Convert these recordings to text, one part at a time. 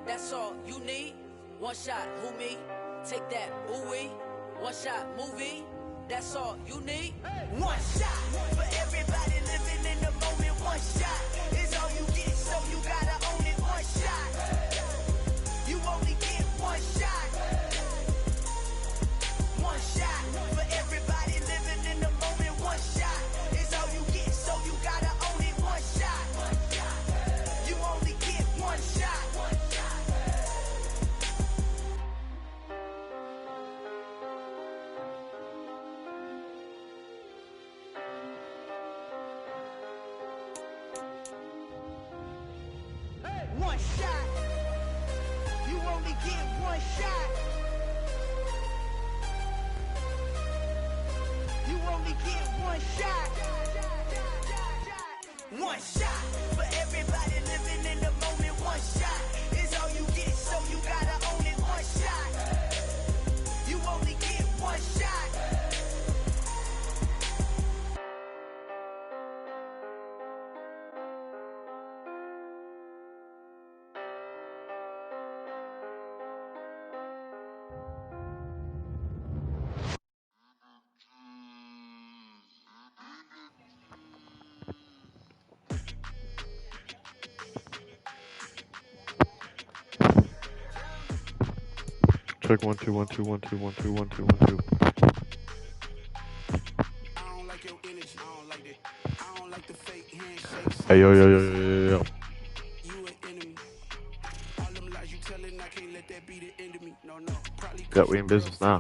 that's all you need. One shot, who me? Take that, ooh-wee. One shot, movie, that's all you need. One shot for everybody living in the moment. One shot is all you get, so you gotta own it. One shot, you only get one shot. One shot for everybody living in the moment. One shot is all you get, so you gotta own it. One shot, you only get one shot. One shot. You only get one shot. You only get one shot. One shot for everybody living in the moment. One shot is all you get, so you gotta own it. One shot. You only get one shot. Check 1 2 1 2 1 2 1 2 1 2 1 2. Hey yo yo yo yo yo yo. Yeah, we in business now.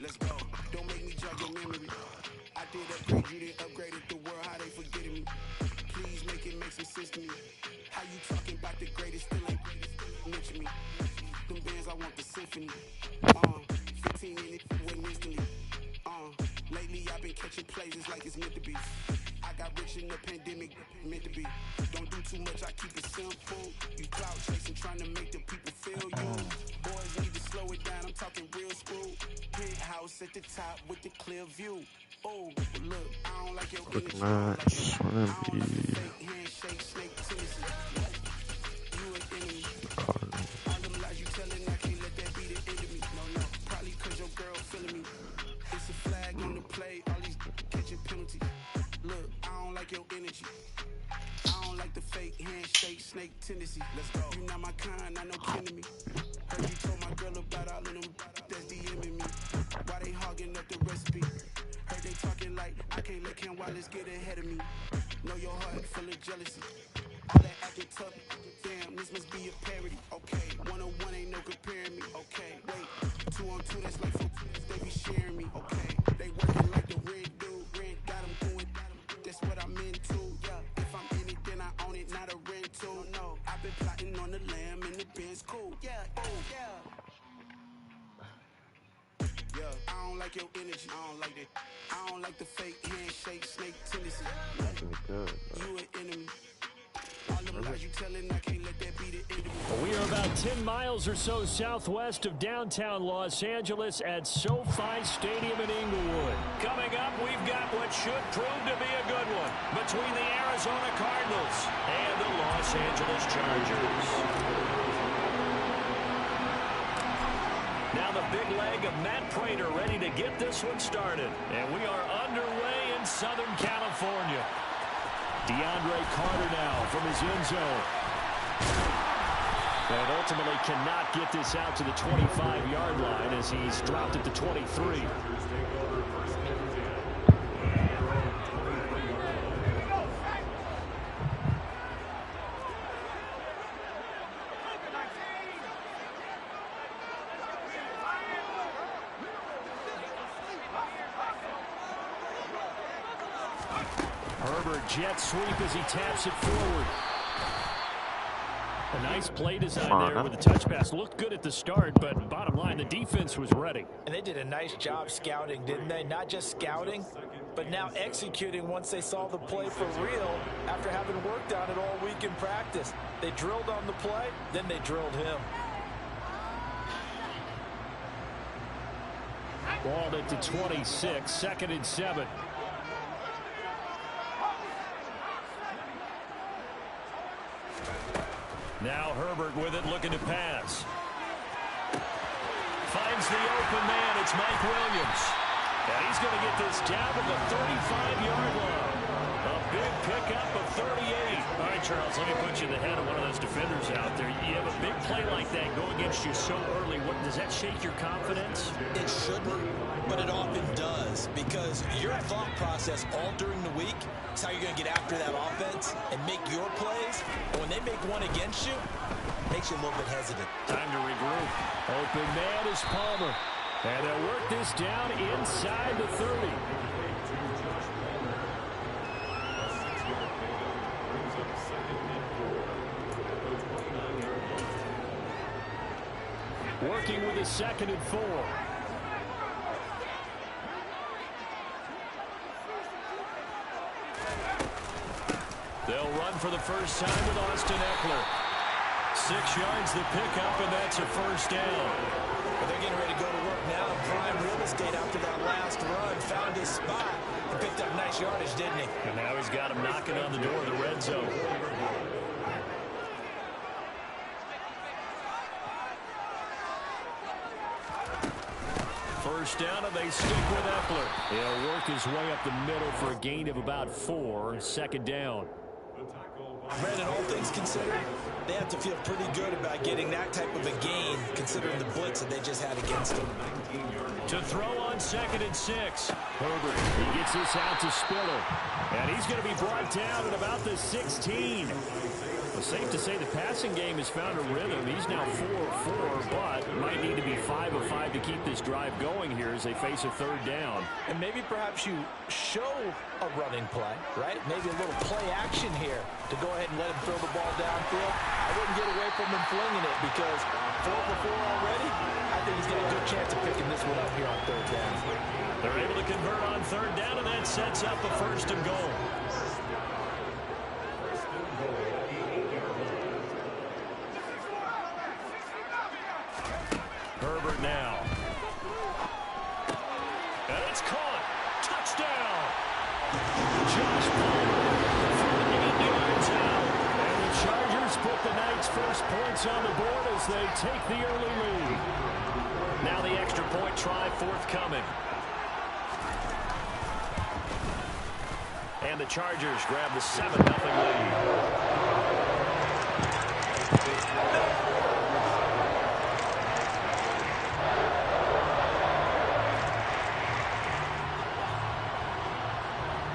Let's go. Don't make me judge your memory. I did upgrade you, then upgraded the world. How they forgetting me? Please make it make some sense to me. How you talking about the greatest? Still ain't mention me. Them bands, I want the symphony. 15 in it wasn't instantly. Lately I've been catching plays, it's like it's meant to be. I got rich in the pandemic, meant to be. Don't do too much, I keep it simple. You clout chasing, trying to make the people feel you. Boys need to slow it down, I'm talking real screw. Big house at the top with the clear view. Oh, look, I don't like your Quick energy. match. I don't like the fake handshake, snake tendency. You an enemy. All them lies you telling, I can't let that be the end of me. No, probably cause your girl feeling me. It's a flag on the play, all these catching penalties. Look, I don't like your energy. I don't like the fake handshake, snake tendency. Let's go. You not my kind, not no kin to me. Heard you told my girl about all of them that's DMing me. Why they hogging up the recipe? Heard they talking like I can't let Ken Wallace get ahead of me. Know your heart full of jealousy. All that acting tough. Damn, this must be a parody. Okay, 101 ain't no comparing me. Okay, wait, 2 on 2 that's like 4. They be sharing me. Okay, they working like the red dude. Red got them doing. That's what I'm into. Yeah, if I'm in it, then I own it, not a rental. No, I've been plotting on the lamb and the Benz cool. Yeah, oh yeah. Yeah, I don't like your energy. I don't like that. I don't like the fake handshake, snake tendency. You an enemy. All them lies you telling, I can't let that be the enemy. We are about 10 miles or so southwest of downtown Los Angeles at SoFi Stadium in Inglewood. Coming up, we've got what should prove to be a good one between the Arizona Cardinals and the Los Angeles Chargers. Now the big leg of Matt Prater ready to get this one started. And we are underway in Southern California. DeAndre Carter now from his end zone. And ultimately cannot get this out to the 25-yard line as he's dropped at the 23. Herbert jet sweep as he taps it forward. A nice play design there with the touch pass. Looked good at the start, but bottom line, the defense was ready. And they did a nice job scouting, didn't they? Not just scouting, but now executing once they saw the play for real after having worked on it all week in practice. They drilled on the play, then they drilled him. Ball at the 26, 2nd and 7. Now Herbert with it, looking to pass. Finds the open man. It's Mike Williams. And he's going to get this down to the 35-yard line. A big pickup of 38. All right, Charles, let me put you in the head of one of those defenders out there. You have a big play like that go against you so early. Does that shake your confidence? It shouldn't, but it often does, because your thought process all during the week is how you're going to get after that offense and make your plays. When they make one against you, it makes you a little bit hesitant. Time to regroup. Open man is Palmer. And they'll work this down inside the 30. Working with a 2nd and 4. They'll run for the first time with Austin Eckler. 6 yards the pickup, and that's a first down. But they're getting ready to go to work now. Prime real estate after that last run. Found his spot and picked up nice yardage, didn't he? And now he's got him knocking on the door of the red zone. First down, and they stick with Eckler. He'll work his way up the middle for a gain of about 4. 2nd down. Brandon, all things considered, they have to feel pretty good about getting that type of a gain, considering the blitz that they just had against them. To throw on 2nd and 6. Herbert, he gets this out to Spiller. And he's going to be brought down at about the 16. Well, safe to say the passing game has found a rhythm. He's now 4-4, but might need to be 5 of 5 to keep this drive going here as they face a 3rd down. And maybe perhaps you show a running play, right? Maybe a little play action here to go ahead and let him throw the ball downfield. I wouldn't get away from him flinging it, because 4 for 4 already, I think he's got a good chance of picking this one up here on 3rd down. They're able to convert on 3rd down, and that sets up a 1st and goal. Herbert now. And it's caught. Touchdown. Josh Palmer from 8 yards out. And the Chargers put the night's first points on the board as they take the early lead. Now the extra point try forthcoming. And the Chargers grab the 7-0 lead.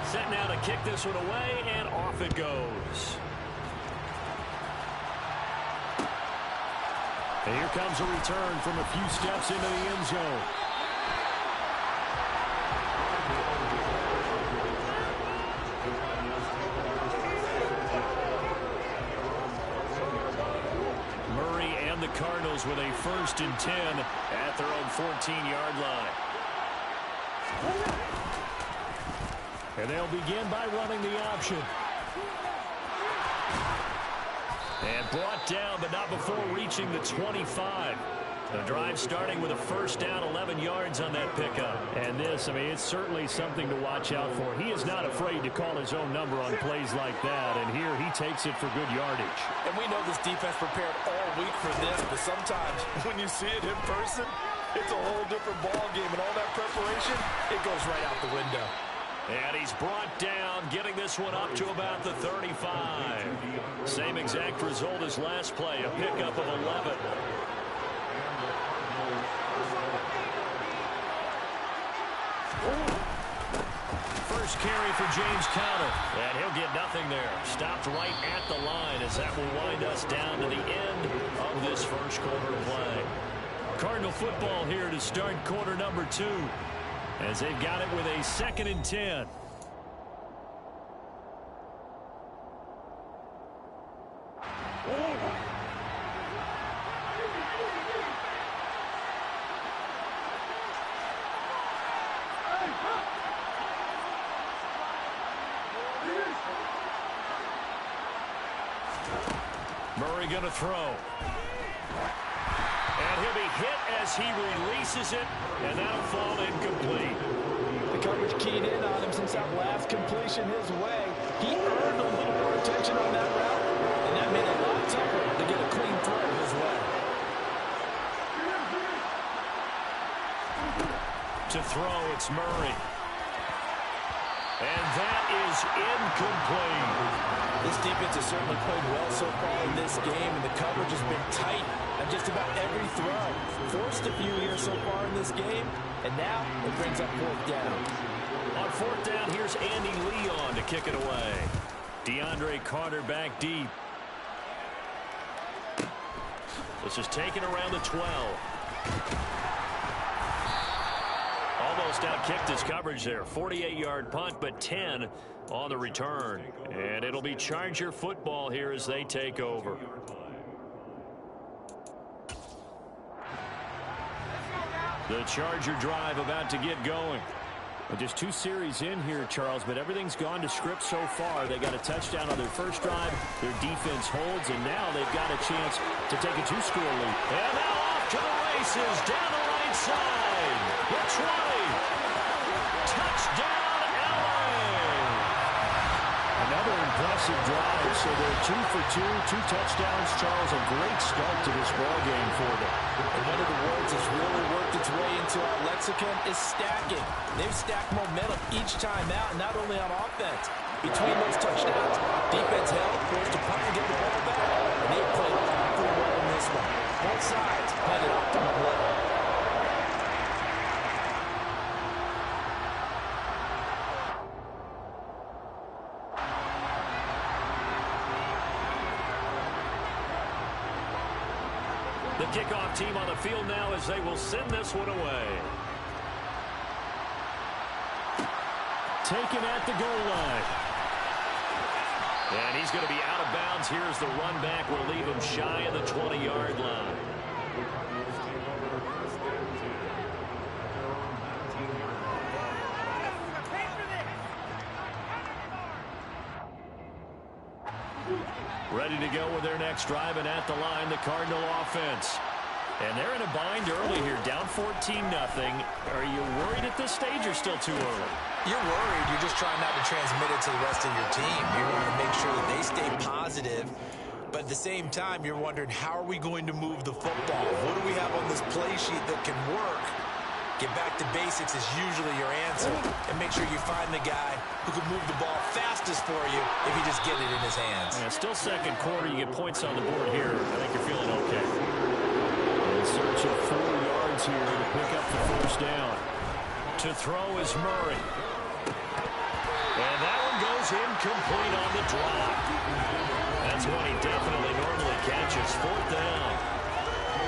Set now to kick this one away, and off it goes. And here comes a return from a few steps into the end zone. Murray and the Cardinals with a 1st and 10 at their own 14-yard line. And they'll begin by running the option. And brought down, but not before reaching the 25. The drive starting with a first down, 11 yards on that pickup. And this, I mean, it's certainly something to watch out for. He is not afraid to call his own number on plays like that. And here he takes it for good yardage. And we know this defense prepared all week for this, but sometimes when you see it in person, it's a whole different ball game. And all that preparation, it goes right out the window. And he's brought down, getting this one up to about the 35. Same exact result as last play, a pickup of 11. First carry for James Conner, and he'll get nothing there. Stopped right at the line as that will wind us down to the end of this first quarter play. Cardinal football here to start quarter number 2. As they've got it with a 2nd and 10. Murray going to throw. And And he'll be hit as he releases it, and that'll fall incomplete. The coverage keyed in on him since that last completion his way. He earned a little more attention on that route, and that made it a lot tougher to get a clean throw his way. To throw, it's Murray. And that is incomplete. This defense has certainly played well so far in this game, and the coverage has been tight on just about every throw. Forced a few here so far in this game, and now it brings up fourth down. On fourth down, here's Andy Leon to kick it away. DeAndre Carter back deep. This is taken around the 12. Almost outkicked his coverage there. 48-yard punt, but 10 on the return. And it'll be Charger football here as they take over. The Charger drive about to get going. Well, just 2 series in here, Charles, but everything's gone to script so far. They got a touchdown on their first drive. Their defense holds, and now they've got a chance to take a 2-score lead. And now off to the races down the right side. The 20. Touchdown, LA. Another impressive drive. So they're 2 for 2, 2 touchdowns. Charles, a great start to this ball game for them. And one of the words that's really worked its way into our lexicon is stacking. They've stacked momentum each time out, not only on offense. Between those touchdowns, defense held, forced to punt and get the ball back. And they played pretty well in this one. Both sides played at optimum level. The kickoff team on the field now as they will send this one away. Taken at the goal line. And he's going to be out of bounds. Here's the run back. We'll leave him shy of the 20-yard line. Ready to go with their next drive, and at the line, the Cardinal offense. And they're in a bind early here, down 14-0. Are you worried at this stage or still too early? You're worried. You're just trying not to transmit it to the rest of your team. You want to make sure that they stay positive. But at the same time, you're wondering, how are we going to move the football? What do we have on this play sheet that can work? Get back to basics is usually your answer. And make sure you find the guy who can move the ball fastest for you if you just get it in his hands. Yeah, still second quarter. You get points on the board here. I think you're feeling okay. In search of 4 yards here to pick up the first down. To throw is Murray. And that one goes incomplete on the drop. That's one he definitely normally catches. Fourth down.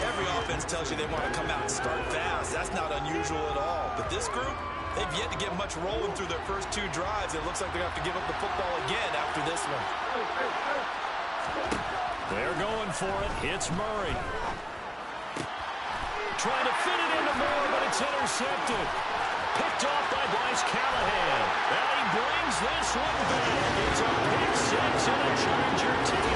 Every offense tells you they want to come out and start fast. That's not unusual at all. But this group, they've yet to get much rolling through their first 2 drives. It looks like they're going to have to give up the football again after this one. They're going for it. It's Murray. Trying to fit it into Moore, but it's intercepted. Picked off by Bryce Callahan. And he brings this one back. It's a pick 6 and a Charger TD.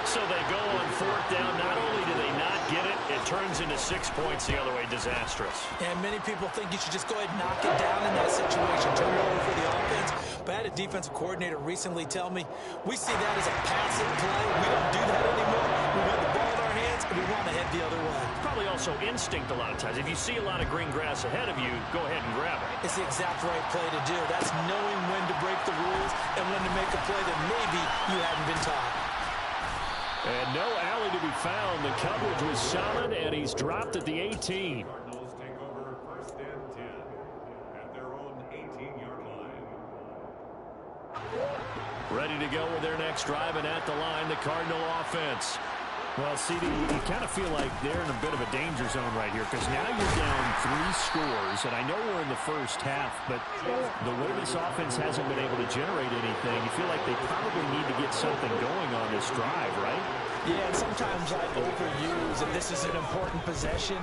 So they go on fourth down. Not only do they not get it, it turns into 6 points the other way. Disastrous. And many people think you should just go ahead and knock it down in that situation. Turn it over for the offense. But I had a defensive coordinator recently tell me, we see that as a passive play. We don't do that anymore. We want the ball in our hands, and we want to head the other way. Probably also instinct a lot of times. If you see a lot of green grass ahead of you, go ahead and grab it. It's the exact right play to do. That's knowing when to break the rules and when to make a play that maybe you haven't been taught. And no alley to be found. The coverage was solid, and he's dropped at the 18. Cardinals take over first and 10 at their own 18-yard line. Ready to go with their next drive, and at the line, the Cardinal offense. Well, CD, you kind of feel like they're in a bit of a danger zone right here because now you're down 3 scores, and I know we're in the first half, but the way this offense hasn't been able to generate anything, you feel like they probably need to get something going on this drive, right? Yeah, and sometimes I overuse, and this is an important possession,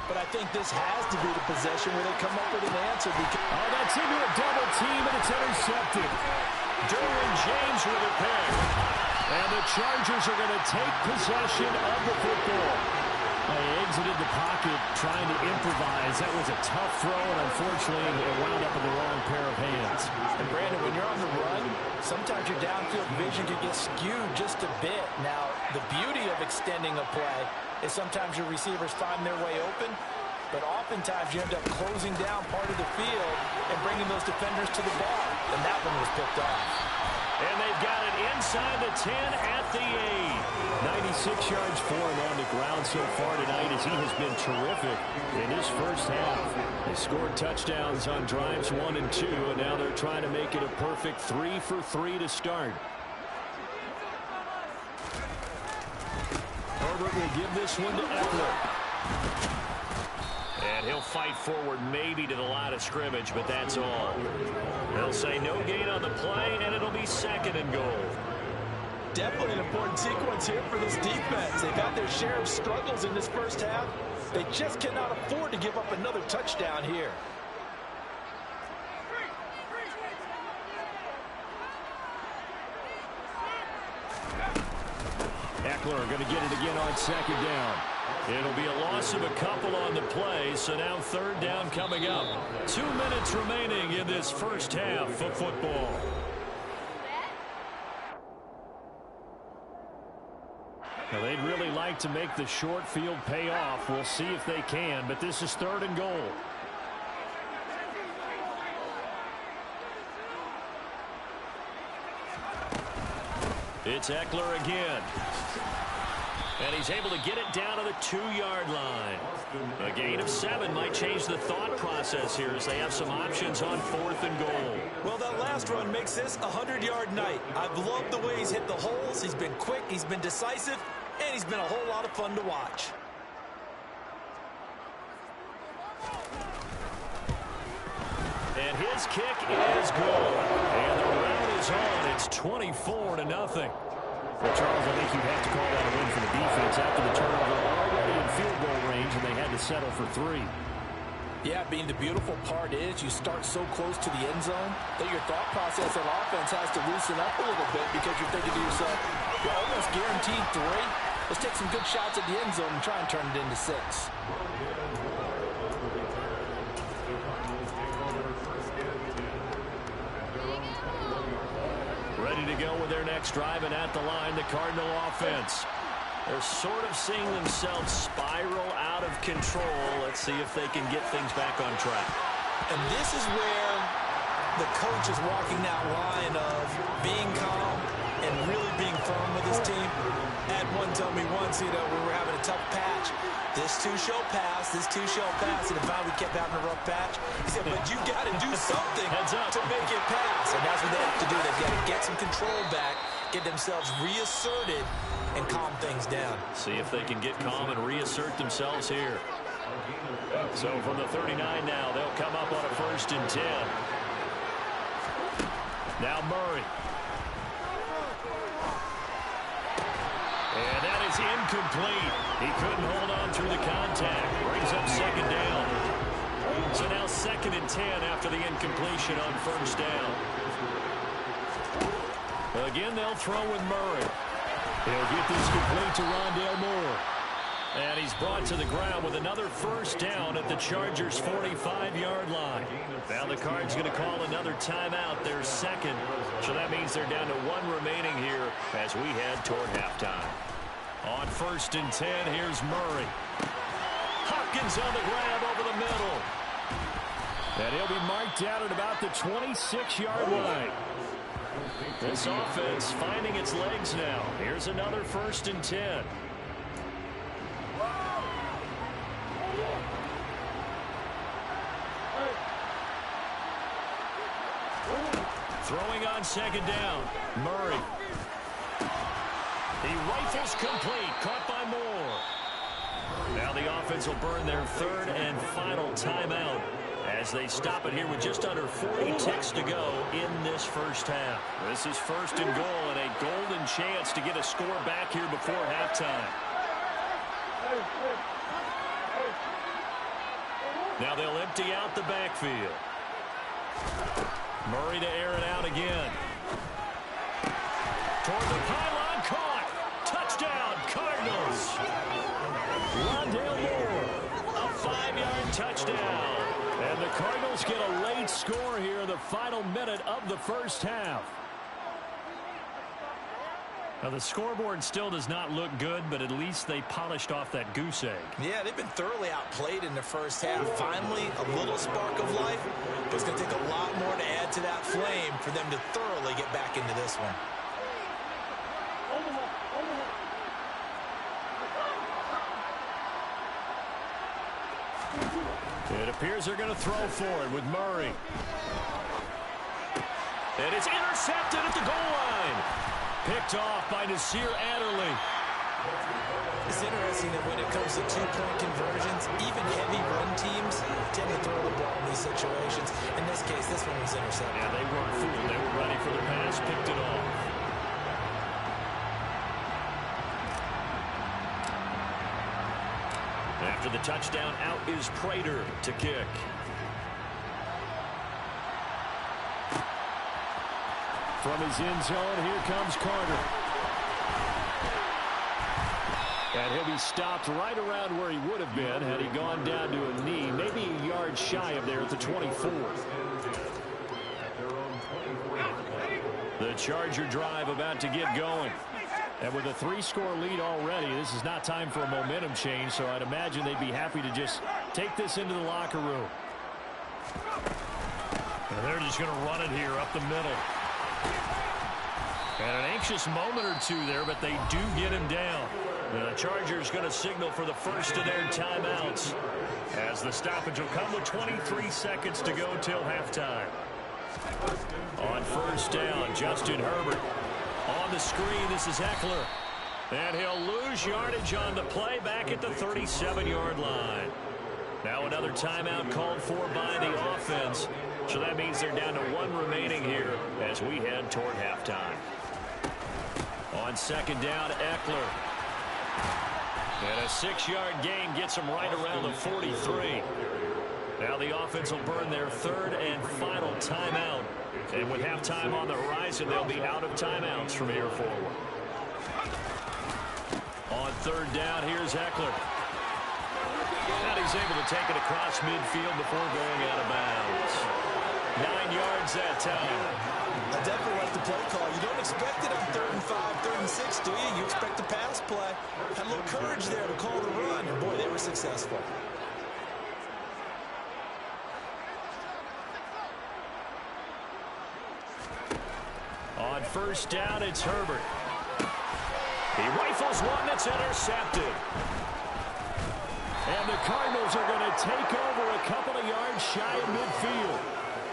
but I think this has to be the possession where they come up with an answer. Because that's into a double team, and it's intercepted. Derwin James with a pick. And the Chargers are going to take possession of the football. They exited the pocket trying to improvise. That was a tough throw, and unfortunately, it wound up in the wrong pair of hands. And Brandon, when you're on the run, sometimes your downfield vision can get skewed just a bit. Now, the beauty of extending a play is sometimes your receivers find their way open, but oftentimes you end up closing down part of the field and bringing those defenders to the ball. And that one was picked off. And they've got it inside the 10 at the 8. 96 yards for him on the ground so far tonight as he has been terrific in his first half. They scored touchdowns on drives 1 and 2, and now they're trying to make it a perfect 3 for 3 to start. Herbert will give this one to Eckler. And he'll fight forward maybe to the line of scrimmage, but that's all. They'll say no gain on the play, and it'll be 2nd and goal. Definitely an important sequence here for this defense. They've had their share of struggles in this first half. They just cannot afford to give up another touchdown here. Eckler going to get it again on 2nd down. It'll be a loss of a couple on the play, so now 3rd down coming up. 2 minutes remaining in this first half of football. Now, they'd really like to make the short field pay off. We'll see if they can, but this is 3rd and goal. It's Eckler again. And he's able to get it down to the 2-yard line. A gain of 7 might change the thought process here as they have some options on 4th and goal. Well, that last run makes this a 100-yard night. I've loved the way he's hit the holes. He's been quick, he's been decisive, and he's been a whole lot of fun to watch. And his kick is good. And the round is on. It's 24-0. Well, Charles, I think you'd have to call that a win for the defense after the turnover already in field goal range, and they had to settle for 3. Yeah, being the beautiful part is you start so close to the end zone that your thought process on offense has to loosen up a little bit because you're thinking to yourself, you're almost guaranteed 3. Let's take some good shots at the end zone and try and turn it into 6. Ready to go with their next drive, and at the line, the Cardinal offense. They're sort of seeing themselves spiral out of control. Let's see if they can get things back on track. And this is where the coach is walking that line of being calm and really being firm with his team. Had one tell me once, we were having a tough patch. This too shall pass, this too shall pass. And if we kept having a rough patch, he said, but you got to do something to make it pass. And that's what they have to do. They've got to get some control back, get themselves reasserted, and calm things down. See if they can get calm and reassert themselves here. So from the 39 now, they'll come up on a 1st and 10. Now Murray. And that is incomplete. He couldn't hold on through the contact. Brings up 2nd down. So now 2nd and 10 after the incompletion on 1st down. Again, they'll throw with Murray. He'll get this complete to Rondale Moore. And he's brought to the ground with another 1st down at the Chargers' 45-yard line. Now the Cards going to call another timeout, their 2nd. So that means they're down to 1 remaining here as we head toward halftime. On 1st and 10, here's Murray. Hopkins on the grab over the middle. And he'll be marked down at about the 26-yard line. This offense finding its legs now. Here's another 1st and 10. Throwing on 2nd down. Murray. He rifles complete. Caught by Moore. Now the offense will burn their 3rd and final timeout as they stop it here with just under 40 ticks to go in this first half. This is 1st and goal and a golden chance to get a score back here before halftime. Now they'll empty out the backfield. Murray to air it out again. Toward the pylon, touchdown. And the Cardinals get a late score here in the final minute of the first half. Now, the scoreboard still does not look good, but at least they polished off that goose egg. Yeah, they've been thoroughly outplayed in the first half. Finally, a little spark of life, but it's going to take a lot more to add to that flame for them to thoroughly get back into this one. It appears they're going to throw for it with Murray. And it's intercepted at the goal line. Picked off by Nasir Adderley. It's interesting that when it comes to two-point conversions, even heavy run teams tend to throw the ball in these situations. In this case, this one was intercepted. Yeah, they weren't fooled. They were ready for the pass, picked it off. After the touchdown, out is Prater to kick. From his end zone, here comes Carter. And he'll be stopped right around where he would have been had he gone down to a knee, maybe a yard shy of there at the 24. The Charger drive about to get going. And with a 3-score lead already, this is not time for a momentum change, so I'd imagine they'd be happy to just take this into the locker room. And they're just going to run it here up the middle. And an anxious moment or two there, but they do get him down. The Chargers going to signal for the first of their timeouts, as the stoppage will come with 23 seconds to go till halftime. On first down, Justin Herbert. On the screen, this is Eckler. And he'll lose yardage on the play back at the 37-yard line. Now another timeout called for by the offense. So that means they're down to 1 remaining here as we head toward halftime. On second down, Eckler. And a 6-yard gain gets him right around the 43. Now the offense will burn their third and final timeout. And with halftime on the horizon, they'll be out of timeouts from here forward. On third down, here's Eckler. And he's able to take it across midfield before going out of bounds. 9 yards that time. I definitely like the play call. You don't expect it on 3rd and 5, 3rd and 6, do you? You expect a pass play. Had a little courage there to call the run, and boy, they were successful. On first down, it's Herbert. He rifles one that's intercepted. And the Cardinals are going to take over a couple of yards shy of midfield.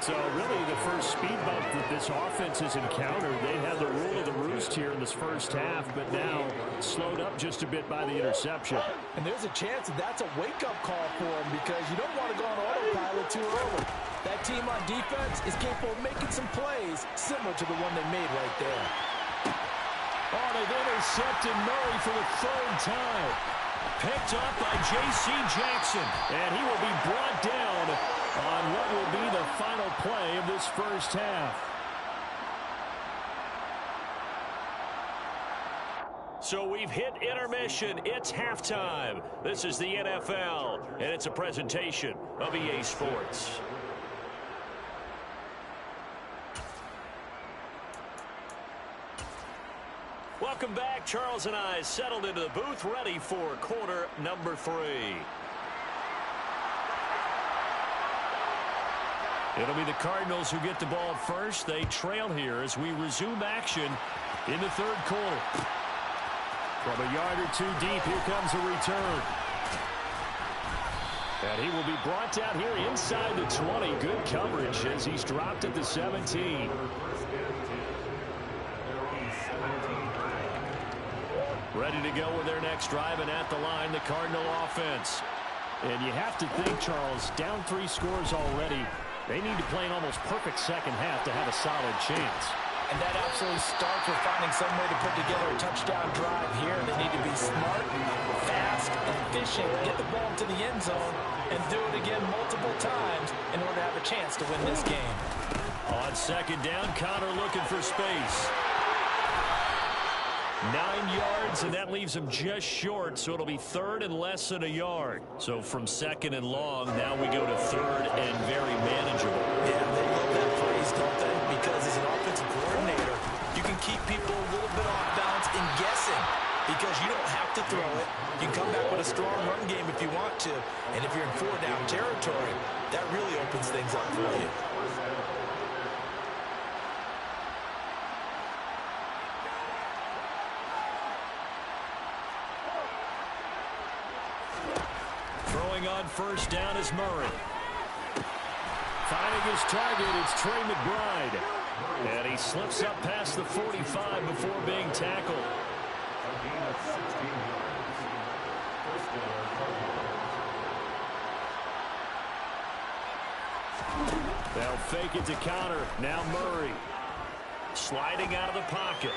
So really the first speed bump that this offense has encountered, they had the rule of the roost here in this first half, but now slowed up just a bit by the interception. And there's a chance that that's a wake-up call for them, because you don't want to go on autopilot too early. That team on defense is capable of making some plays similar to the one they made right there. Oh, they've intercepted Murray for the 3rd time. Picked up by J.C. Jackson, and he will be brought down on what will be the final play of this first half. So we've hit intermission. It's halftime. This is the NFL, and it's a presentation of EA Sports. Welcome back. Charles and I settled into the booth, ready for quarter number 3. It'll be the Cardinals who get the ball first. They trail here as we resume action in the 3rd quarter. From a yard or two deep, here comes a return. And he will be brought down here inside the 20. Good coverage as he's dropped at the 17. Ready to go with their next drive, and at the line, the Cardinal offense. And you have to think, Charles, down 3 scores already. They need to play an almost perfect second half to have a solid chance. And that absolutely starts with finding some way to put together a touchdown drive here. They need to be smart, fast, efficient, get the ball to the end zone, and do it again multiple times in order to have a chance to win this game. On second down, Connor looking for space. 9 yards, and that leaves him just short, so it'll be third and less than a yard. So from second and long, now we go to third and very manageable. Yeah, they love that phrase, don't they? Because as an offensive coordinator, you can keep people a little bit off balance and guessing because you don't have to throw it. You can come back with a strong run game if you want to. And if you're in 4-down territory, that really opens things up for you. Throwing on first down is Murray. Finding his target, it's Trey McBride. And he slips up past the 45 before being tackled. They'll fake it to counter. Now Murray. Sliding out of the pocket.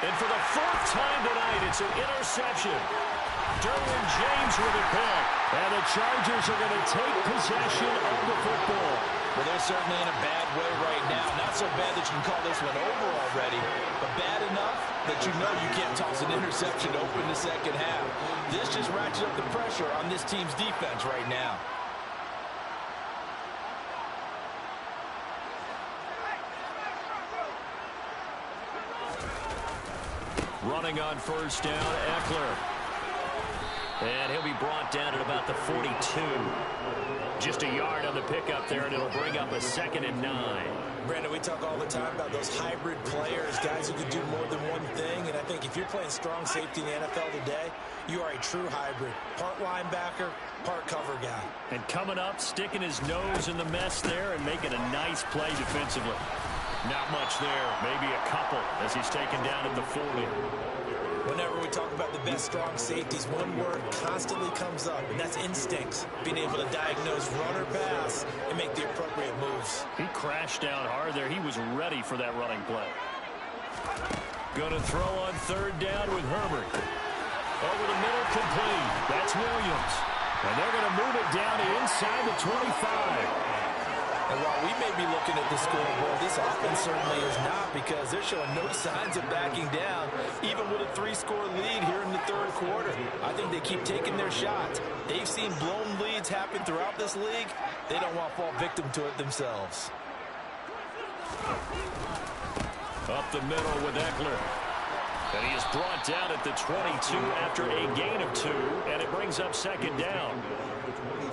And for the fourth time tonight, it's an interception. Derwin James with a pick. And the Chargers are going to take possession of the football. Well, they're certainly in a bad way right now. Not so bad that you can call this one over already, but bad enough that you know you can't toss an interception to open the second half. This just ratchets up the pressure on this team's defense right now. Running on first down, Eckler. And he'll be brought down at about the 42. Just a yard on the pickup there, and it'll bring up a 2nd and 9. Brandon, we talk all the time about those hybrid players, guys who can do more than one thing. And I think if you're playing strong safety in the NFL today, you are a true hybrid. Part linebacker, part cover guy. And coming up, sticking his nose in the mess there and making a nice play defensively. Not much there, maybe a couple as he's taken down at the 40. Whenever we talk about the best strong safeties, one word constantly comes up, and that's instincts. Being able to diagnose run or pass and make the appropriate moves. He crashed down hard there. He was ready for that running play. Going to throw on third down with Herbert. Over the middle, complete. That's Williams. And they're going to move it down to inside the 25. And while we may be looking at the scoreboard, this offense certainly is not, because they're showing no signs of backing down, even with a 3-score lead here in the third quarter. I think they keep taking their shots. They've seen blown leads happen throughout this league. They don't want to fall victim to it themselves. Up the middle with Eckler. And he is brought down at the 22 after a gain of 2, and it brings up 2nd down.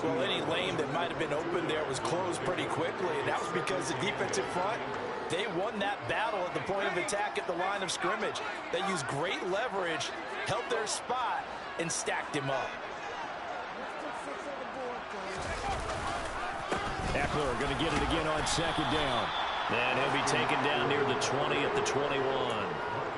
Well, any lane that might have been open there was closed pretty quickly, and that was because the defensive front, they won that battle at the point of attack at the line of scrimmage. They used great leverage, held their spot, and stacked him up. Eckler going to get it again on 2nd down. And he'll be taken down near the 20 at the 21.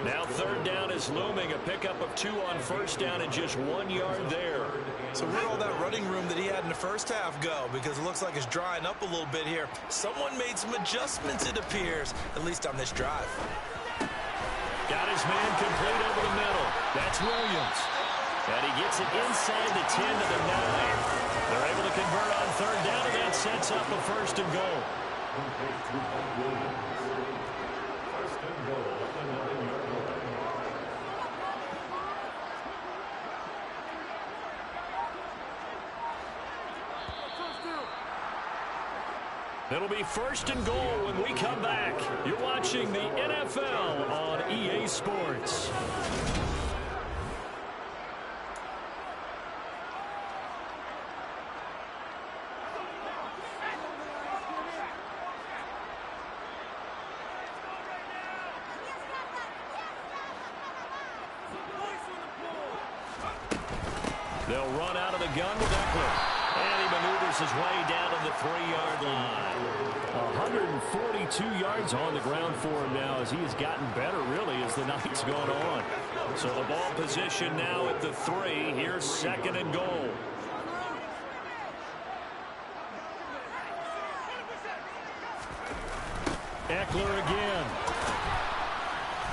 Now 3rd down is looming. A pickup of 2 on first down and just 1 yard there. So where'd all that running room that he had in the first half go? Because it looks like it's drying up a little bit here. Someone made some adjustments, it appears, at least on this drive. Got his man complete over the middle. That's Williams. And he gets it inside the 10 to the 9. They're able to convert on 3rd down, and that sets up a 1st and goal. First and goal at the 9-yard line. It'll be 1st and goal when we come back. You're watching the NFL on EA Sports. They'll run out of the gun with Eckler. And he maneuvers his way down to the 3-yard line. 142 yards on the ground for him now as he has gotten better, really, as the night's gone on. So the ball position now at the 3. Here's 2nd and goal. Eckler again.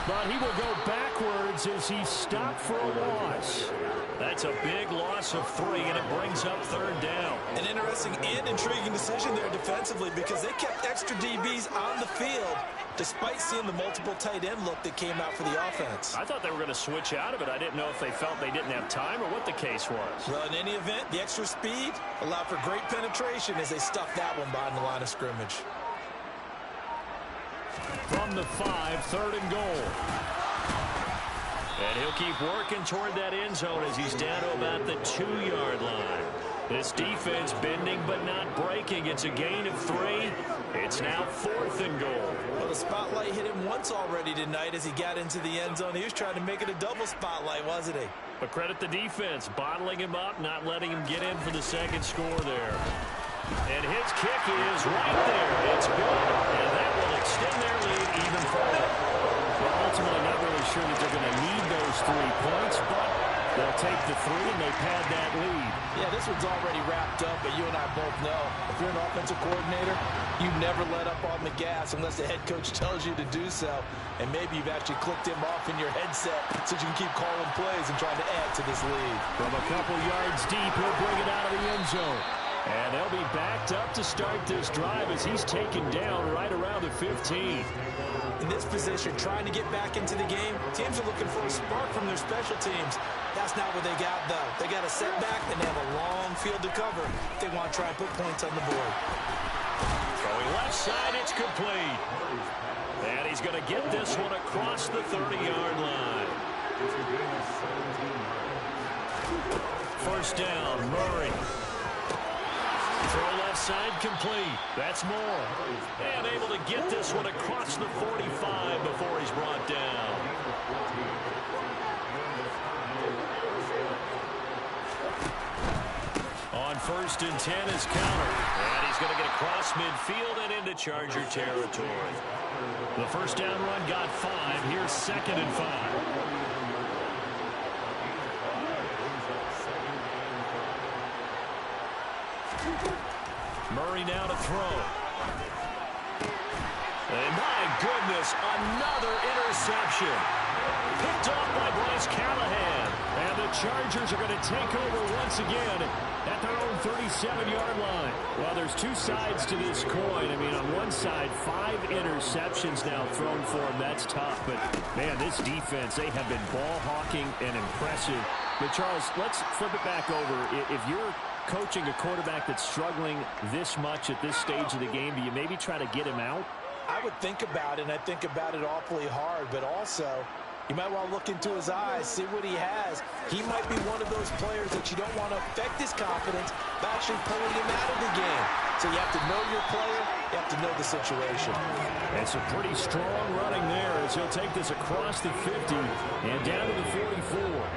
But he will go backwards as he's stopped for a loss. That's a big loss of 3, and it brings up 3rd down. An interesting and intriguing decision there defensively because they kept extra DBs on the field despite seeing the multiple tight end look that came out for the offense. I thought they were going to switch out of it. I didn't know if they felt they didn't have time or what the case was. Well, in any event, the extra speed allowed for great penetration as they stuffed that one behind the line of scrimmage. From the 5, 3rd and goal. And he'll keep working toward that end zone as he's down to about the 2-yard line. This defense bending but not breaking. It's a gain of 3. It's now 4th and goal. Well, the spotlight hit him once already tonight as he got into the end zone. He was trying to make it a double spotlight, wasn't he? But credit the defense, bottling him up, not letting him get in for the 2nd score there. And his kick is right there. It's good, and that will extend their lead even further. Well, ultimately not really sure that they're going to need those 3 points, but they'll take the 3 and they pad that lead. Yeah, this one's already wrapped up, but you and I both know if you're an offensive coordinator, you never let up on the gas unless the head coach tells you to do so. And maybe you've actually clicked him off in your headset so you can keep calling plays and trying to add to this lead. From a couple yards deep, he'll bring it out of the end zone. And they'll be backed up to start this drive as he's taken down right around the 15. In this position, trying to get back into the game, teams are looking for a spark from their special teams. That's not what they got, though. They got a setback, and they have a long field to cover if they want to try and put points on the board. Throwing left side, it's complete. And he's going to get this one across the 30-yard line. 1st down, Murray. Throw left side complete. That's Moore. And able to get this one across the 45 before he's brought down. On 1st and 10 is counter. And he's going to get across midfield and into Charger territory. The 1st down run got 5. Here's 2nd and 5. Murray now to throw. And my goodness, another interception. Picked off by Bryce Callahan. And the Chargers are going to take over once again at their own 37-yard line. Well, there's 2 sides to this coin. I mean, on one side, 5 interceptions now thrown for him. That's tough. But, man, this defense, they have been ball hawking and impressive. But, Charles, let's flip it back over. If you're coaching a quarterback that's struggling this much at this stage of the game, do you maybe try to get him out? I would think about it, and I think about it awfully hard, but also you might want to look into his eyes, see what he has. He might be one of those players that you don't want to affect his confidence by actually pulling him out of the game. So you have to know your player, you have to know the situation. And some pretty strong running there as he'll take this across the 50 and down to the 44.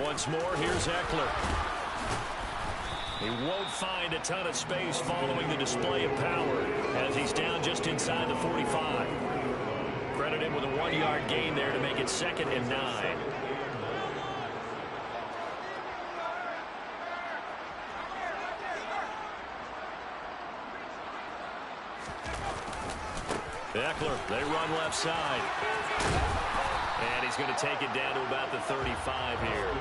Once more, here's Eckler. He won't find a ton of space following the display of power as he's down just inside the 45. Credit him with a 1-yard gain there to make it 2nd and 9. Eckler, they run left side. And he's going to take it down to about the 35 here.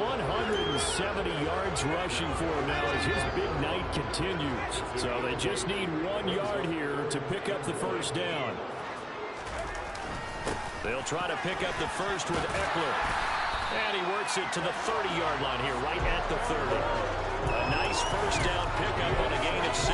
170 yards rushing for him now as his big night continues. So they just need 1 yard here to pick up the 1st down. They'll try to pick up the 1st with Eckler. And he works it to the 30-yard line here, right at the 30. A nice 1st down pickup on a gain of 6.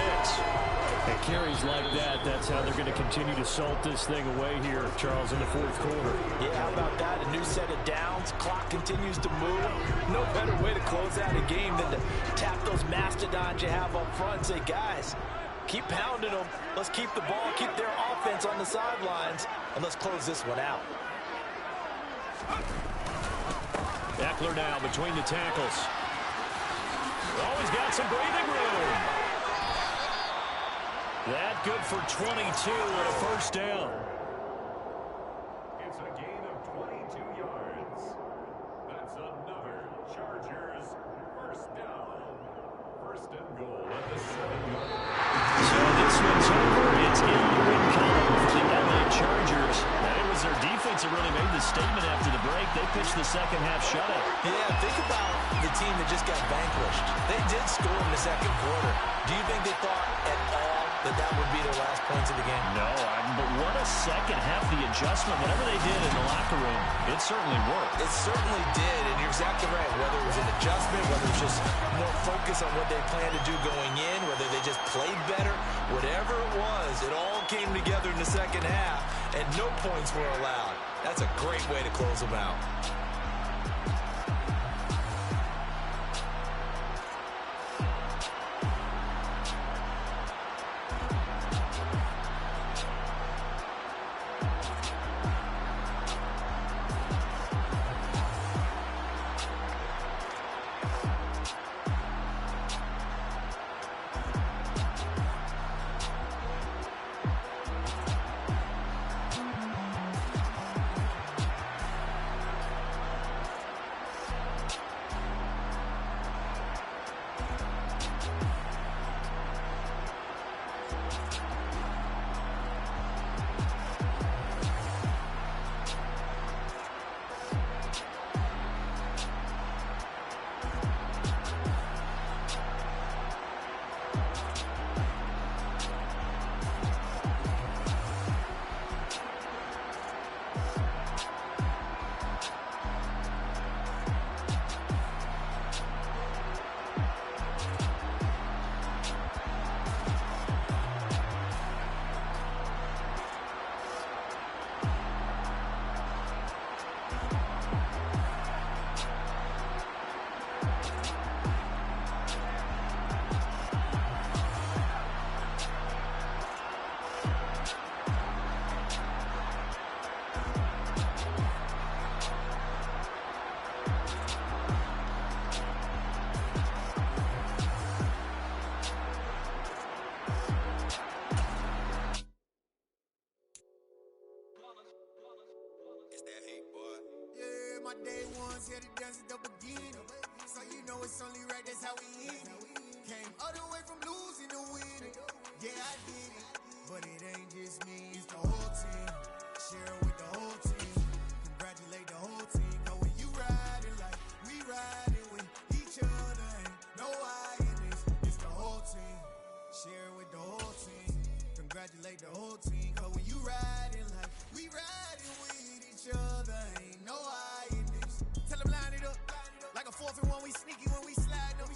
And carries like that, that's how they're going to continue to salt this thing away here, Charles, in the 4th quarter. Yeah, how about that? A new set of downs. Clock continues to move. No better way to close out a game than to tap those mastodons you have up front and say, guys, keep pounding them. Let's keep the ball, keep their offense on the sidelines, and let's close this one out. Eckler now between the tackles. Always got some breathing room. That good for 22 and a 1st down. It's a gain of 22 yards. That's another pitch the second half shutout. Yeah, think about the team that just got vanquished. They did score in the second quarter. Do you think they thought at all that would be their last points of the game? No, but what a second half, the adjustment, whatever they did in the locker room, it certainly worked. It certainly did, and you're exactly right. Whether it was an adjustment, whether it was just more focus on what they planned to do going in, whether they just played better, whatever it was, it all came together in the second half, and no points were allowed. That's a great way to close them out. My day ones here to dance at the beginning. So you know it's only right, that's how we end it. Came all the way from losing to winning. Yeah, I did it. But it ain't just me, it's the whole team. Share it with the whole team. Congratulate the whole team. Cause when you riding like we riding with each other, ain't no I in this. It's the whole team. Share it with the whole team. Congratulate the whole team. Cause when you riding like we riding with each other, ain't no I in this. Tell them line it up. Like a 4th and 1, we sneaky when we slide them.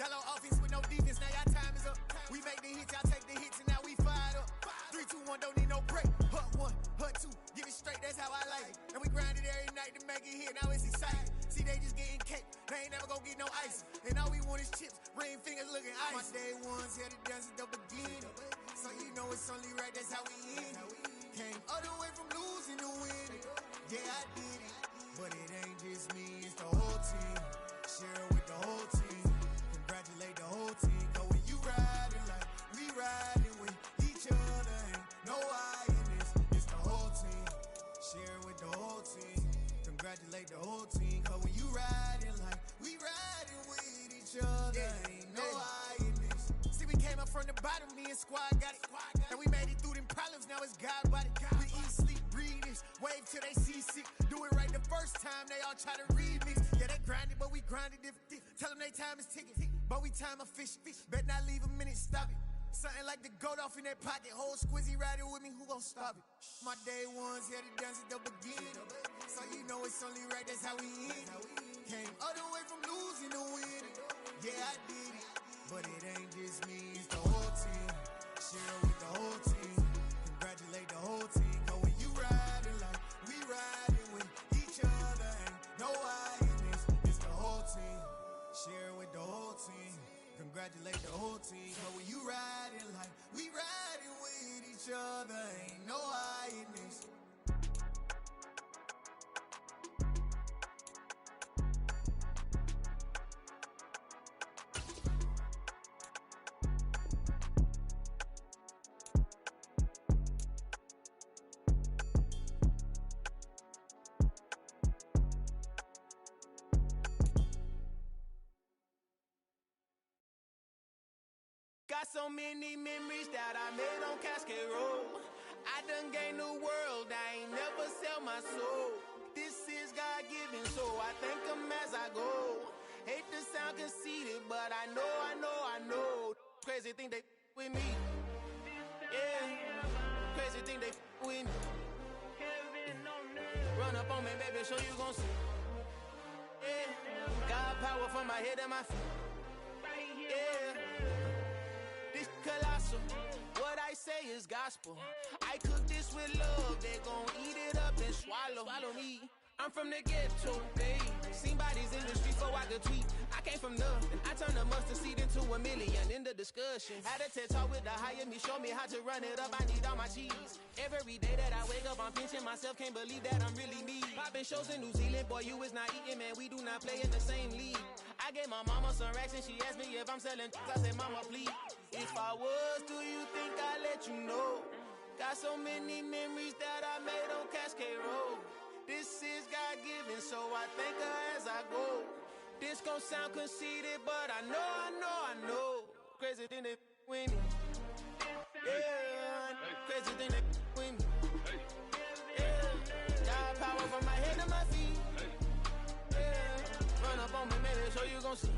Yellow offense with no defense, now y'all time is up. We make the hits, y'all take the hits, and now we fired up. 3, 2, 1, don't need no break. Hut 1, hut 2, give it straight, that's how I like it. And we grind it every night to make it hit, now it's exciting. See, they just getting cake, they ain't never gonna get no ice. And all we want is chips, ring fingers looking ice. My day ones here to dance at the beginning. So you know it's only right, that's how we end it. Came all the way from losing to winning. Yeah, I did it. But it ain't just me, it's the whole team. Share it with the whole team. Congratulate the whole team. Cause when you riding like we riding with each other, ain't no I in this. It's the whole team. Share it with the whole team. Congratulate the whole team. Cause when you riding like we riding with each other, ain't no I in this. See, we came up from the bottom, me and squad got it. And we made it through them problems, now it's God body. We eat, sleep, breathe this. Wave till they seasick. Do it right the first time, they all try to remix. Yeah, they grinded, but we grinded different. Tell them they time is ticking, but we time a fish. Bet not leave a minute, stop it. Something like the goat off in their pocket. Whole squizzy riding with me, who gon' stop it? My day ones here to dance at the beginning. So you know it's only right, that's how we end it. Came all the way from losing to winning. Yeah, I did it. But it ain't just me, it's the whole team. Share it with the whole team. Congratulate the whole team. Cause when you riding like we riding with each other, ain't no I in this. It's the whole team. Share it with the whole team. Congratulate the whole team. Cause when you riding like we riding with each other, ain't no I in this. Got so many memories that I made on Cascade Road. I done gained the world, I ain't never sell my soul. This is God-given Run up on me, baby, so you gon' see. Yeah, God power from my head to my feet. Yeah, this colossal. What I say is gospel. I cook this with love. They gon' eat it up and swallow me. I'm from the ghetto, babe. Seen bodies in the street so I could tweet. I came from nothing. I turned a mustard seed into a million in the discussion. Had a TED talk with the higher me, show me how to run it up. I need all my cheese. Every day that I wake up, I'm pinching myself. Can't believe that I'm really me. Popping shows in New Zealand, boy, you is not eating, man. We do not play in the same league. I gave my mama some racks and she asked me if I'm selling. I said, mama, please. If I was, do you think I'd let you know? Got so many memories that I made on Cascade Road. This is God-given, so I thank her as I go. This gon' sound conceited, but I know. Crazy thing they with me. Yeah, crazy thing they with me. Yeah, God power from my head to my feet. Yeah, run up on me, baby, so you gon' see.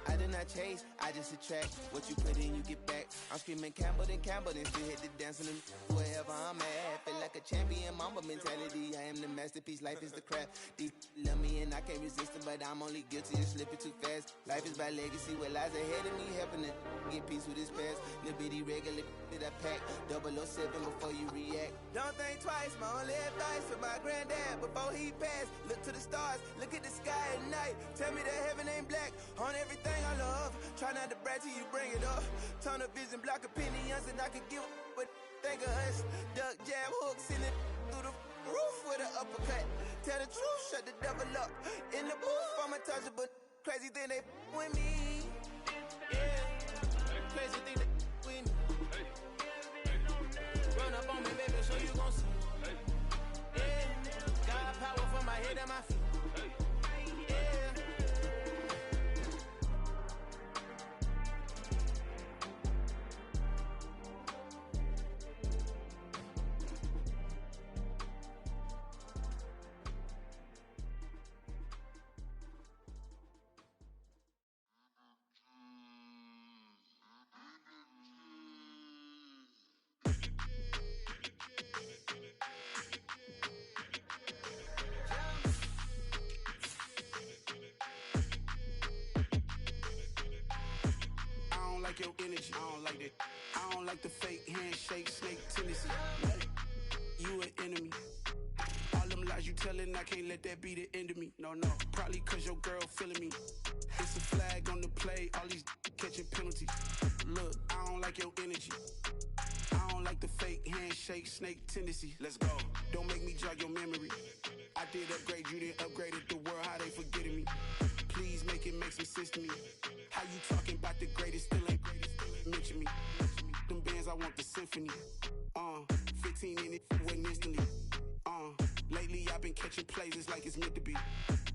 I did not chase, I just attract. What you put in, you get back. I'm screaming Campbell, then still hit the dancing and wherever I'm at. Feel like a champion, mamba mentality. I am the masterpiece, life is the craft. Deep love me and I can't resist it, but I'm only guilty of slipping too fast. Life is by legacy, what lies ahead of me, helping to get peace with his past. Little bitty regular that I pack, 007 before you react. Don't think twice, my only advice for my granddad before he passed. Look to the stars, look at the sky at night. Tell me that heaven ain't black on everything I love. Try not to brag till you bring it up. Tunnel vision, block opinions, and I could give but think of us. Duck jab hooks in it through the roof with an uppercut. Tell the truth, shut the devil up. In the booth, I'm untouchable. Crazy thing they with me. Yeah, crazy thing they with me. Run up on me, baby, so you gon' see. Yeah, God power from my head to my feet. I don't like your energy, I don't like that. I don't like the fake handshake, snake tendency. You an enemy. All them lies you telling, I can't let that be the end of me. No, probably cause your girl feeling me. It's a flag on the play, all these catching penalties. Look, I don't like your energy. I don't like the fake handshake, snake tendency. Let's go. Don't make me jog your memory. I did upgrade, you didn't upgrade it. The world, how they forgetting me. Please make it make some sense to me. How you talking about the greatest, still ain't greatest, mention me. Them bands, I want the symphony. 15 in it, wasn't instantly. Lately I've been catching plays, it's like it's meant to be.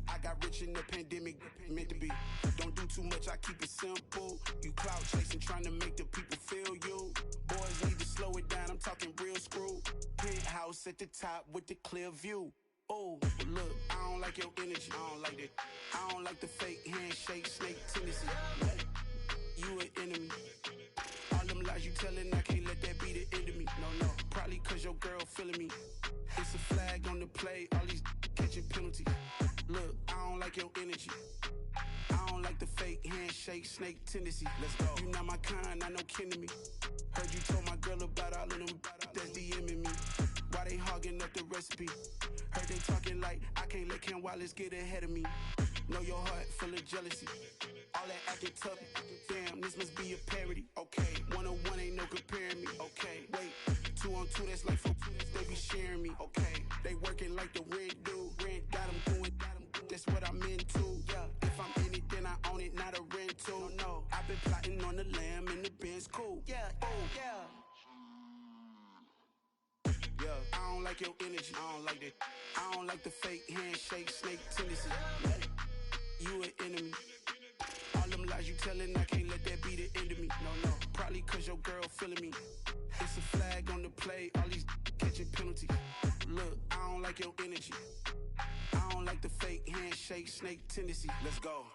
I got rich in the pandemic, meant to be. Don't do too much, I keep it simple. You clout chasing, trying to make the people feel you. Boys need to slow it down, I'm talking real screw. Penthouse at the top with the clear view. Oh, look, I don't like your energy, I don't like that. I don't like the fake handshake, snake tendency. You an enemy. All them lies you telling, I can't let that be the end of me. No, probably cause your girl feeling me. It's a flag on the play, all these catching penalties. Look, I don't like your energy. I don't like the fake handshake, snake tendency. Let's go. You not my kind, I know kin to me. Heard you told my girl about all of them that's DMing me. Why they hogging up the recipe? Heard they talking like I can't let Ken Wallace get ahead of me. Know your heart full of jealousy. All that acting tough, damn, this must be a parody. Okay, 101 ain't no comparing me. Okay, wait, 2 on 2, that's like 4, they be sharing me. Okay, they working like the rent do. Rent got them doing, that's what I'm into. Yeah, if I'm in it, then I own it, not a rental. No, I've been plotting on the lamb and the Benz cool. Yeah, yeah. I don't like your energy, I don't like that. I don't like the fake handshake, snake tendency. You an enemy. All them lies you telling, I can't let that be the end of me. No, probably cause your girl feeling me. It's a flag on the play, all these catching penalties. Look, I don't like your energy. I don't like the fake handshake, snake tendency. Let's go.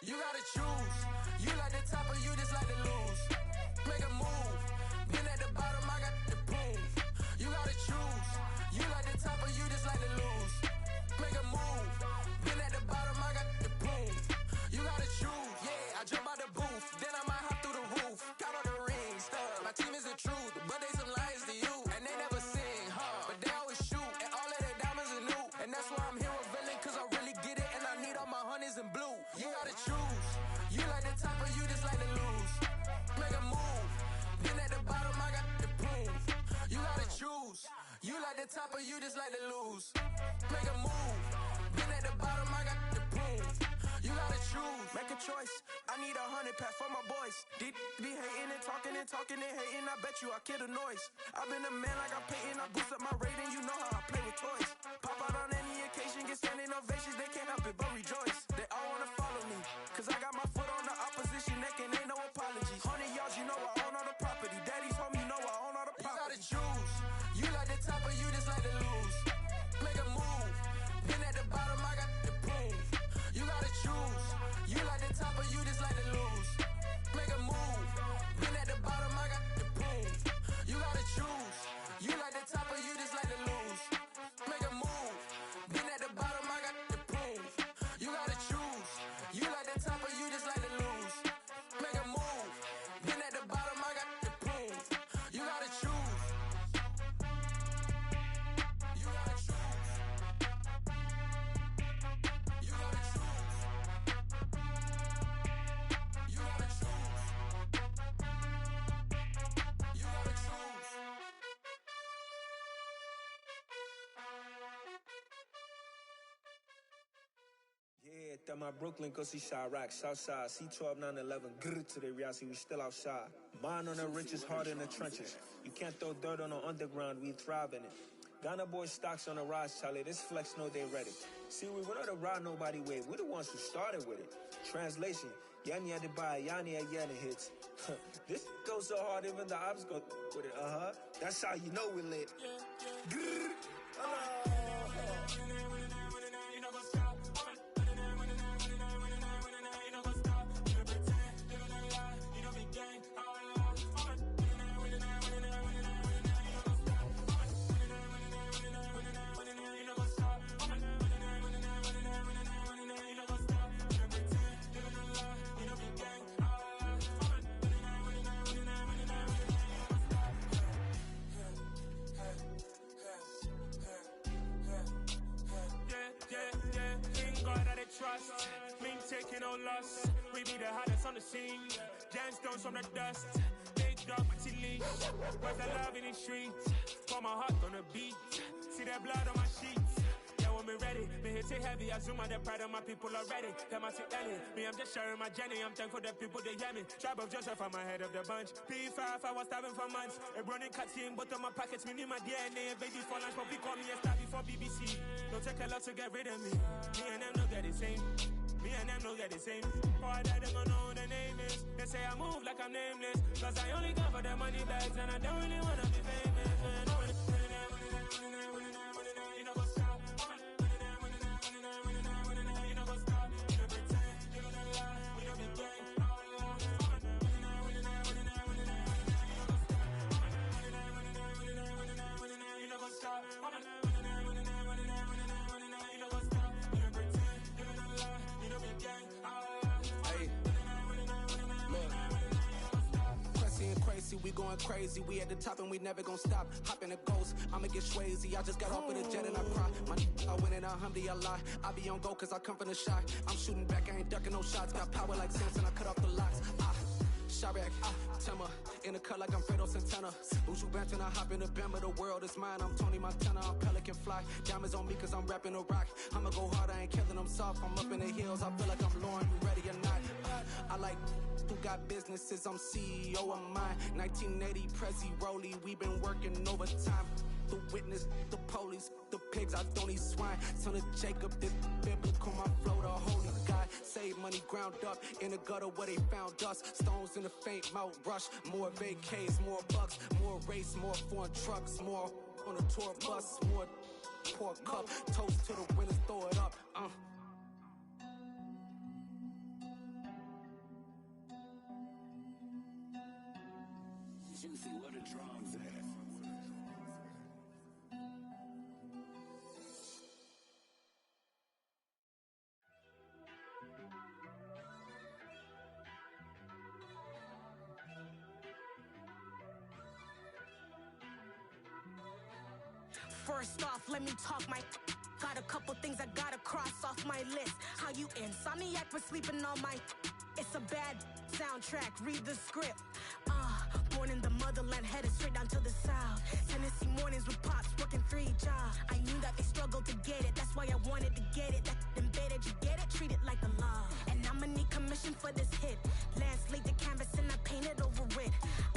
You gotta choose. You like the top or you just like to lose. Make a move. Been at the bottom, I got the prove. You gotta choose. You like the top or you just like to lose. Make a move. Been at the bottom, I got the prove. You gotta choose. Yeah, I jump out the booth, then I might hop through the roof. Got all the rings, my team is the truth, but they some liars to you. And they never sing, but they always shoot. And all of their diamonds are new. And that's why I'm here with villain, cause I really get it. And I need all my honeys in blue. You gotta choose. You like the top or you just like to lose. Make a move. Been at the bottom, I got the proof. You gotta choose. You like the top or you just like to lose. Make a move. Been at the bottom, I got the proof. You gotta choose. Make a choice. I need 100 pack for my boys. Deep be hating and talking and hating. I bet you I kill the noise. I've been a man like I'm Peyton. I boost up my rating. You know how I play with toys. Pop out on any occasion, get standing ovations. They can't help it but rejoice. They all wanna follow me, cause I got my foot on the opposition neck and ain't no apologies. 100 yards, you know I own all the property. Daddy's home, you know I own all the property. You gotta choose. You like the top or you just like to lose. Make a move. Been at the bottom, I got the proof. You gotta choose. You like the top or you just like to lose. Make a move. Been at the bottom, I got the proof. You gotta choose. You like the top or you just like to lose. Make a move. Been at the bottom, I got the proof. You gotta choose. You like the top or you just like to lose. Make a move. Been at the bottom, I got the proof. You gotta choose. You gotta choose. You gotta choose. You gotta choose. You gotta choose. Yeah, that my Brooklyn, go see Chirac, Southside, C12, 911, grrr to the reality, we still outside. Mine on the riches, hard in the trenches. You can't throw dirt on the underground, we thrive in it. Ghana boys stocks on the rise, Charlie, this flex know they ready. See, we were not to ride nobody way, we the ones who started with it. Translation, Yanni had to buy, Yanni had Yanni hits. This goes so hard, even the ops go with it, That's how you know we lit. Grrr, trust, me taking no loss. We be the hottest on the scene. Gemstones from the dust. Big dog, pretty leash. Where's the love in the streets? Pour my heart on the beat. See that blood on my sheets. Yeah, when me ready, me hit it heavy. I zoom out the pride of my people already. Them I see Ellie. Me, I'm just sharing my journey. I'm thankful that people they hear me. Tribe of Joseph, I'm ahead of the bunch. P5, I was starving for months. A running cutscene, but on my pockets, me need my DNA. Baby for lunch, but we call me a star before BBC. Don't take a lot to get rid of me. Me and them don't get the same. Me and them don't get the same. Boy, that them gonna know who the name is. They say I move like I'm nameless. Cause I only come for the money bags and I don't really wanna be famous, man. You know what's up? You know what's up? You don't pretend, you don't lie, you don't be gang. You know what's up? We going crazy, we at the top and we never gonna stop. Hop in a ghost, I'ma get swayzy. I just got off with a jet and I cry. I win in a alhamdulillah. I be on go cause I come from the shot. I'm shooting back, I ain't ducking no shots. Got power like Samson, I cut off the locks. Chirac, Timmer, in the cut like I'm Fredo Santana. Uju Banton, I hop in the Bama, the world is mine. I'm Tony Montana, I'm Pelican Fly. Diamonds on me cause I'm rapping a rock. I'ma go hard, I ain't killing them soft. I'm up in the hills, I feel like I'm Lauren, you ready or not? I like who got businesses, I'm CEO of mine. 1980 Prezi Rolly, we been working overtime. The witness, the police, the pigs, I don't eat swine. Son of Jacob, this biblical, my flow, the holy God. Save money ground up in the gutter where they found dust. Stones in the faint mouth rush. More vacays, more bucks, more race, more foreign trucks, more on a tour bus, more pour cup. Toast to the winners, throw it up. First off, let me talk my. Got a couple things I gotta cross off my list. How you insomniac for sleeping on my. It's a bad soundtrack, read the script. Born in the motherland, headed straight down to the south. Tennessee mornings with pops, working 3 jobs. I knew that they struggled to get it, that's why I wanted to get it. That embedded, you get it, treat it like a law. And I'ma need commission for this hit. Lance laid the canvas and I painted over it.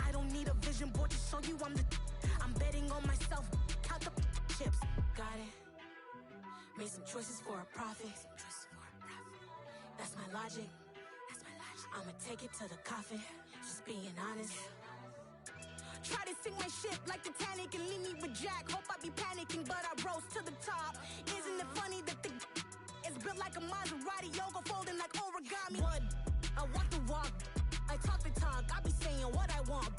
I don't need a vision board to show you I'm betting on myself, count the chips. Got it. Made some choices for a profit. That's my logic. I'ma take it to the coffin, just being honest. Try to sink my ship like Titanic and leave me with Jack. Hope I be panicking, but I rose to the top. Isn't it funny that the is built like a Maserati, yoga folding like origami? What? I walk the walk, I talk the talk, I be saying what I want.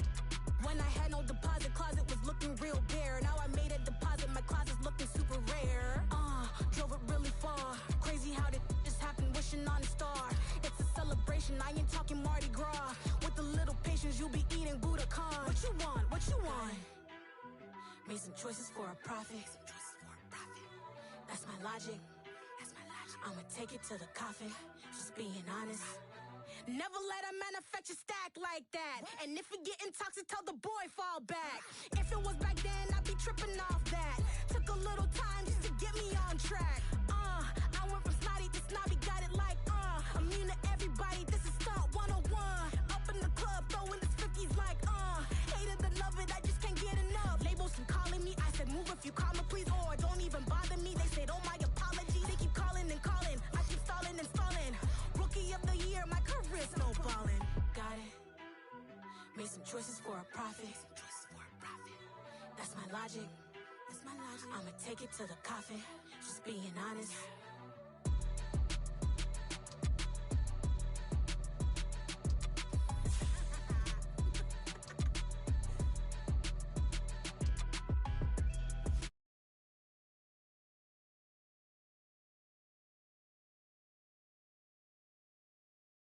When I had no deposit, closet was looking real bare. Now I made a deposit, my closet's looking super rare. Drove it really far. Crazy how did this happen, wishing on a star. It's a celebration, I ain't talking Mardi Gras. With a little patience, you'll be eating Budokan. What you want? What you want? Made some choices for a profit. That's my logic. I'ma take it to the coffin, just being honest. Never let a manufacture stack like that. And if it getting toxic, tell the boy fall back. If it was back then, I'd be tripping off that. Took a little time just to get me on track. I went from snotty to snobby, got it like immune to everybody, this is stunt 101. Up in the club, throwing the 50s like hate it and love it, I just can't get enough. Labels keep calling me, I said move if you call me please, or don't even bother me. They said oh my apologies, they keep calling and calling, I keep stalling and stalling. Rookie of the year, my career snowballing. Got it. Made some choices for a profit. That's my logic. I'ma take it to the coffin, just being honest.